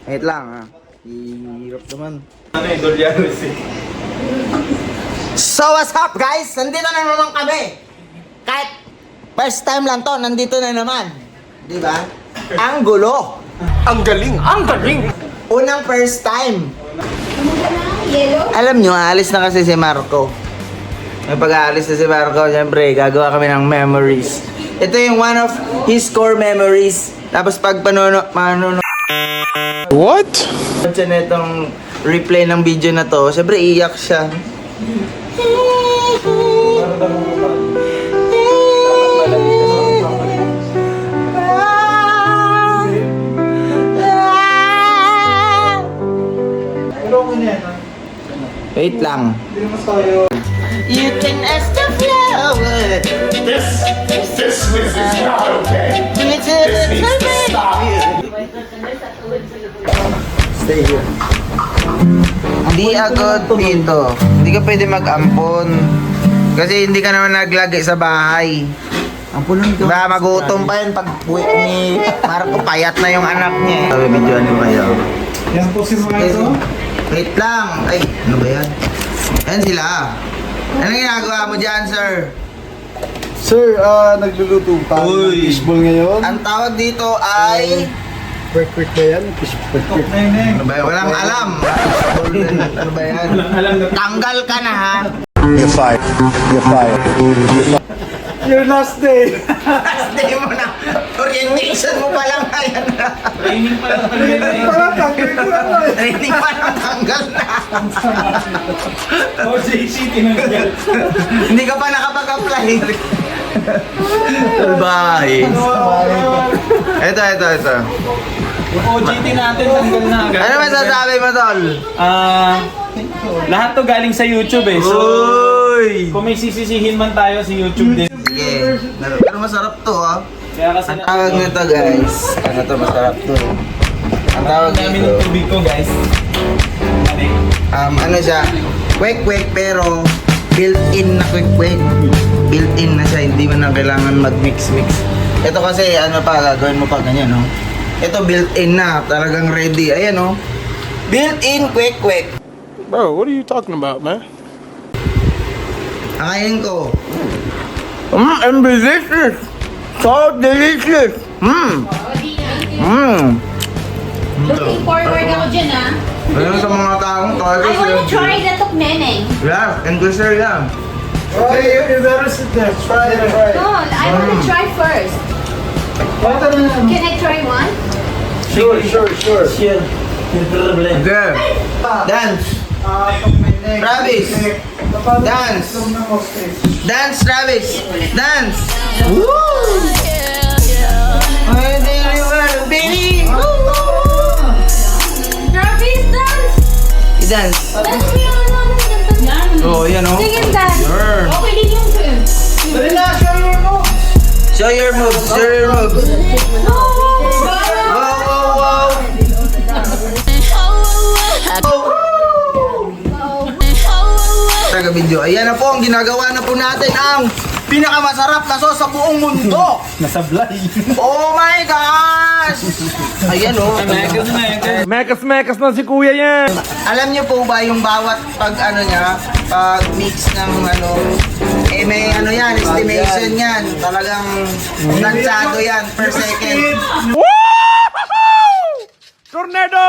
Wait lang ha. Hirap naman. Ano yung Dorianos eh? So what's up guys? Nandito na naman kami. Kahit first time lang to, nandito na naman. Di ba? Ang gulo. Ang galing! Ang galing! Unang first time. Yellow? Alam nyo, aalis na kasi si Marco. May pag-aalis na si Marco, syempre, gagawa kami ng memories. Ito yung one of his core memories. Tapos pag manonood What? siya na itong replay ng video na to, syempre iyak siya. Wait lang. You can ask the flower. This is not okay. This needs to stop. Stay here. Hindi agad dito. Hindi ka pwede mag-ampon. Kasi hindi ka naman naglagay sa bahay. Ampunan ka. Ba, magutom pa yun pag uwi ni Marco, payat na yung anak niya. Sabi, videoan mo kayo. Yan po si mga ito. Wait lang. Ay, ano ba yan? Ayan sila. Anong ginagawa mo dyan, sir? Sir, nagluluto pa ng Uy. fishball ngayon. Ang tawag dito ay... Quick ba yan? Fishball. Ano ba yan? Walang alam. Ano ba yan? Tanggal ka na, ha? You're fired. You're fired. Your last day. Last day mo na. Orientation mo pa lang ngayon. Training pa lang pala yun eh. Parang tanggal ko na to eh. Training pa lang tanggal na. OJC tinanggal. Hindi ka pa nakapag-apply. Salbahe. Ito. Yung OJT natin tanggal na agad. Ano masasabi mo, tol? Lahat to galing sa YouTube eh. So, Uy! kung may sisisihin man tayo sa YouTube din. Sige. Pero masarap to, ha? Kaya kasi Ang tawag nito, guys. Ano to, masarap to. Ang tawag namin nito. yung tubig ko guys. Ano siya? Quick pero built-in na quick. Built-in na siya, hindi mo na kailangan mag-mix-mix. Ito kasi, ano pa, gagawin mo pa ganyan, no? Ito built-in na, talagang ready. Ayan, no? Built-in quick. Bro, what are you talking about, man? Akayin ko. And delicious! So delicious! Looking forward ako dyan, ah. Ayun sa mga taong tayo I wanna try the tukneneng. Yeah, and gusto yan. Okay, you better sit there. Try it. No, I wanna try first. Can I try one? Sure. Okay. Dance. Travis. Dance. Dance, Travis. Dance. Woo! I really wanna be. Travis, dance! Dance. Dance mo yung Yan. Oh, yan oh. Sige, dance. Sure. Okay din yung Show your moves. No! Wow. Taga video. Ayan na po ang ginagawa na po natin ang pinakamasarap na sauce sa buong mundo. Nasablay. Oh my gosh! Ayan oh. Mekas na si kuya yan! Alam niyo po ba yung bawat pag ano niya, pag mix ng ano, may ano yan, estimation yan. Talagang tansado yan per second. Tornado!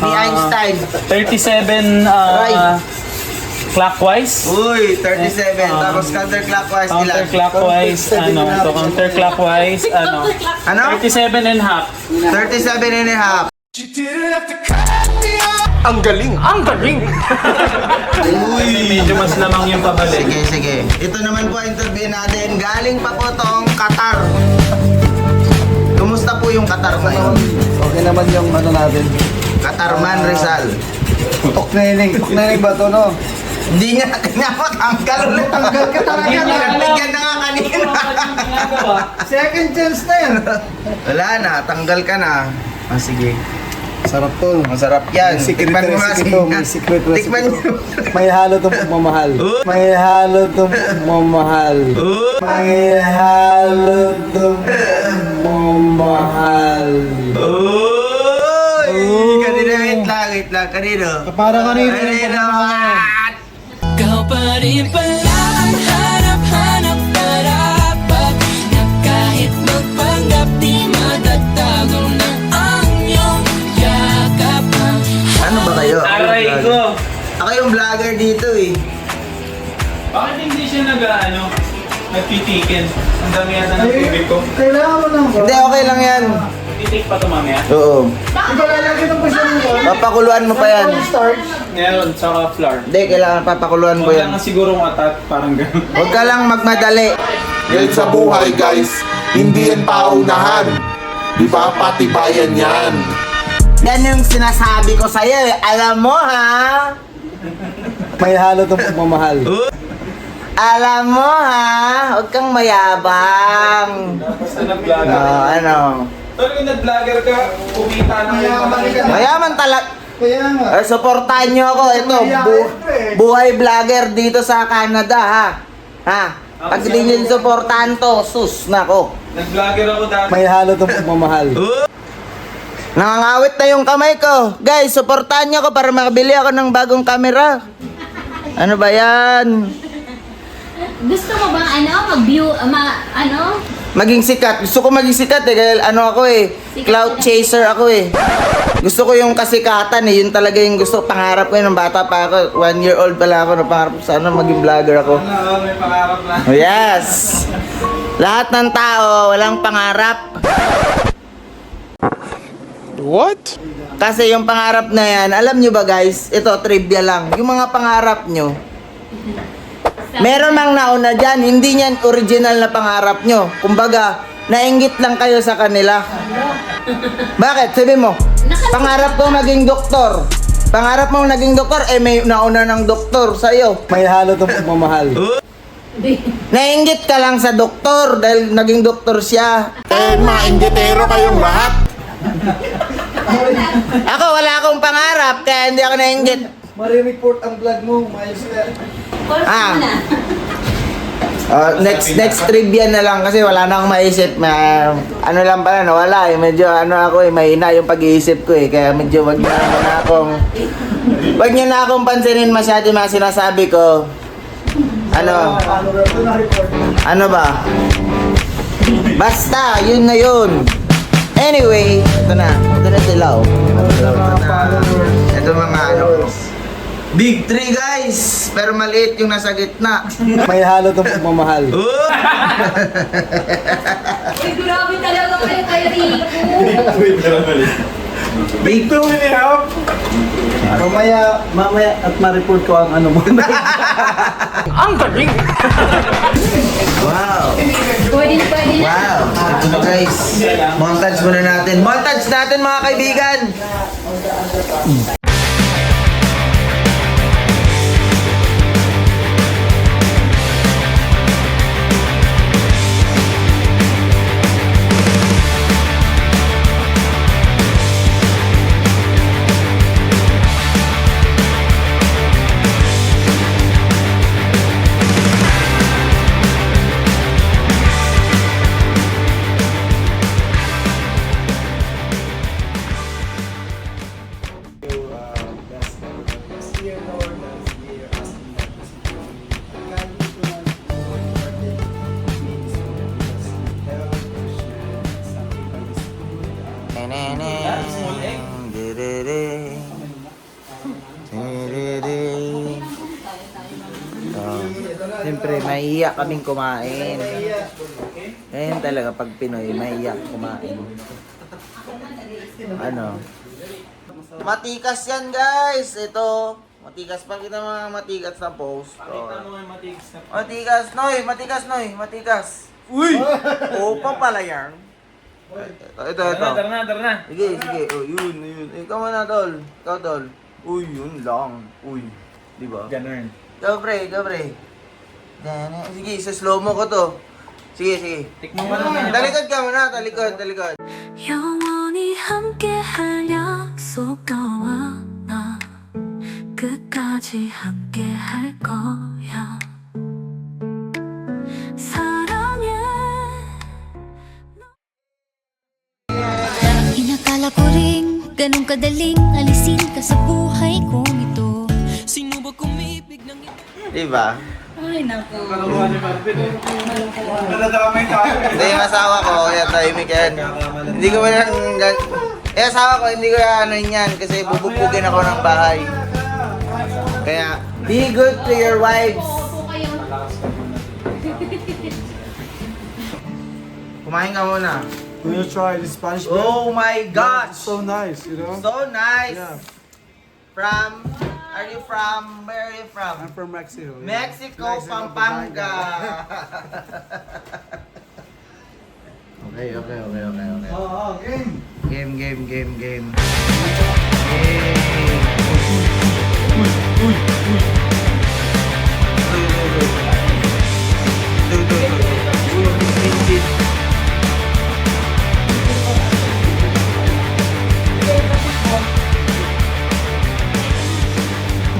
Ni Einstein. 37 Right. clockwise. Uy, 37. Tapos counterclockwise nila. Counterclockwise, ano, so counterclockwise, ano, Ano? 37 and a half. 37 and a half. Ang galing! Ang galing! Medyo mas lamang yung pabalik. Sige. Ito naman po ang interview natin. Galing pa po tong Qatar. Kumusta po yung Qatar ngayon? Okay naman yung ano natin. Qatarman Rizal. Tukneneng ba to, no? Hindi niya matanggal ulit. Tanggal ka talaga na. Bigyan na nga kanina. Second chance na yan. Wala na, tanggal ka na. Sige. Sarap to. Masarap yan. May secret Tikman mo nga, recipe to. May secret recipe Tikman to. mo. May halo tong pagmamahal. May halo tong pagmamahal. May halo tong pagmamahal. Uy! wait lang. Kanino? Para kanino yung Kanino? pagmamahal? Kau pa rin pala ang hanap-hanap karapat na kahit magpanggap di matatago na ang iyong yakapan. Ano ba kayo? Aray ko! Ako yung vlogger dito eh. Bakit hindi siya nagtitikin? Ang dami yata ng tubig ko. Kailangan mo lang ba? Hindi, okay lang yan. Titik pa to mamaya? Oo. Ikaw lalagyan ng presyon mo ba? Papakuluan mo pa yan. Starch. Meron, saka flour. Hindi, kailangan papakuluan mo Huwag yan. lang sigurong atat, parang gano'n. Huwag ka lang magmadali. Yan sa buhay, guys. Hindi yan paunahan. Di ba? Patibayan yan. Yan yung sinasabi ko sa'yo eh. Alam mo ha? May halo tong pagmamahal. Alam mo ha? Huwag kang mayabang. Basta nag-vlogger. Ano? Tol, kung nag-vlogger ka, kumita na kayo. Mayaman talaga. Kaya nga. Supportahan nyo ako. Ito, buhay vlogger dito sa Canada ha. Ha? Pag di nyo supportahan to, sus na ko. Nag-vlogger ako dati. May halo tong pagmamahal. Nangangawit na yung kamay ko. Guys, supportahan nyo ako para makabili ako ng bagong camera. Ano ba yan? Gusto mo bang mag-view, Maging sikat. Gusto ko maging sikat eh. Dahil ano ako eh. Cloud chaser ako eh. Gusto ko yung kasikatan eh. Yun talaga yung gusto. Pangarap ko yun. Nung bata pa ako. 1 year old pala ako. Pangarap ko sana maging vlogger ako. May pangarap na. Oh, yes! Lahat ng tao, walang pangarap. What? Kasi yung pangarap na yan, alam nyo ba guys, ito trivia lang, yung mga pangarap nyo, meron mang nauna dyan, hindi yan original na pangarap nyo. Kumbaga, nainggit lang kayo sa kanila. Bakit? Sabi mo, pangarap ko maging doktor. Pangarap mo naging doktor, eh may nauna ng doktor sa'yo. May halo tong pagmamahal. Nainggit ka lang sa doktor dahil naging doktor siya. Eh, mainggitero kayong lahat. Ako, wala akong pangarap, kaya hindi ako nainggit. Marireport ang vlog mo. Mayos ka. Ah. Next trivia na lang kasi wala na akong maisip. Ano lang pala, nawala eh. Medyo ano ako eh, mahina yung pag-iisip ko eh. Kaya medyo wag niyo na akong pansinin masyado yung mga sinasabi ko. Ano? Ano ba? Basta, yun na yun. Anyway, ito na. Ito na sila oh. Ito mga ano. Big 3 guys! Pero maliit yung nasa gitna. May halo tong pagmamahal. Uy, grabe talaga kayo, Rico. Big 2 and a half. Mamaya at ma-report ko ang ano mo. Ang galing! Wow! Pwede na. Wow! Ito guys, montage muna natin. Montage natin mga kaibigan! Siyempre, maiiyak kaming kumain. Ngayon talaga pag Pinoy, maiiyak kumain. Ano? Matikas yan guys! Ito, matikas pa kita mga matikas na post. Matikas, Noy! Matikas! Uy! Opa pala yan. Ito. Tara na. Sige. Oh, yun. Ikaw na, tol. Ikaw, tol. Uy, yun lang. Uy. Diba? Ganun. Go, pre. Sige, sa slow mo ko to. Sige. Tikman mo na. Talikod ka muna, talikod. 영원히 함께할 약속과 나 끝까지 함께할 거야 사랑해 Inakala ko rin ganun kadaling alisin ka sa buhay kong ito. Sino ba kumibig ng Diba? Ay, naku. Hindi, yung asawa ko, kaya tahimik yan. Hindi ko lang... asawa ko, hindi ko ano yan kasi bububugin ako ng bahay. Kaya, be good to your wives. Opo kayo. Kumain ka muna. Will you try the Spanish bread? Oh my gosh! So nice, you know? So nice! Yeah. Are you from, where are you from? I'm from Mexico. yeah. Mexico, Pampanga. Okay. Oh, game. Game.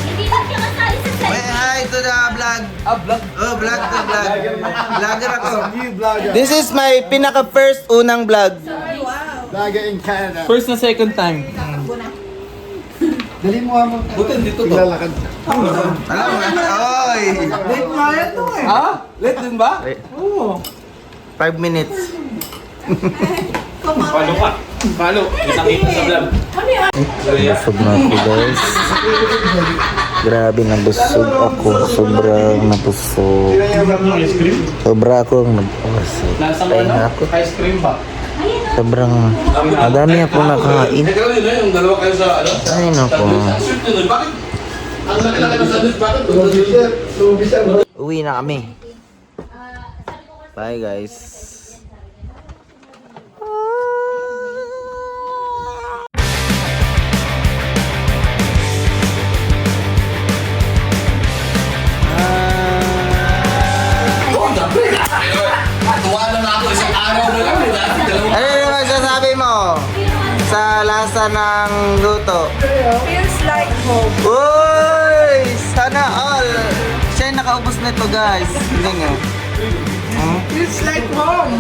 Hindi na siya kasali sa set. Wait, hi to the vlog. Vlog. Oh, vlog. Vlogger ako. New vlogger. This is my pinaka-first unang vlog. Vlogger in Canada. First na second time. Dali mo mo. Bukan dito to. Lalakad. Alam mo na? Oy! Late nga yan to eh. Ha? Late din ba? Oo. 5 minutes. Follow ka. Follow. Kita sa vlog. Busog na ako guys. Grabe nabusog ako. Sobrang nabusog. Sobra akong nabusog. Lasang Pahinga ako. Ice cream ba? Sobrang madami ako nakain. Ay nako. Uwi na kami. Bye guys. Ano naman sasabi mo sa lasa ng luto? Feels like home. Uy! Sana all! Siya yung nakaubos nito guys. Hindi nga. Feels like home.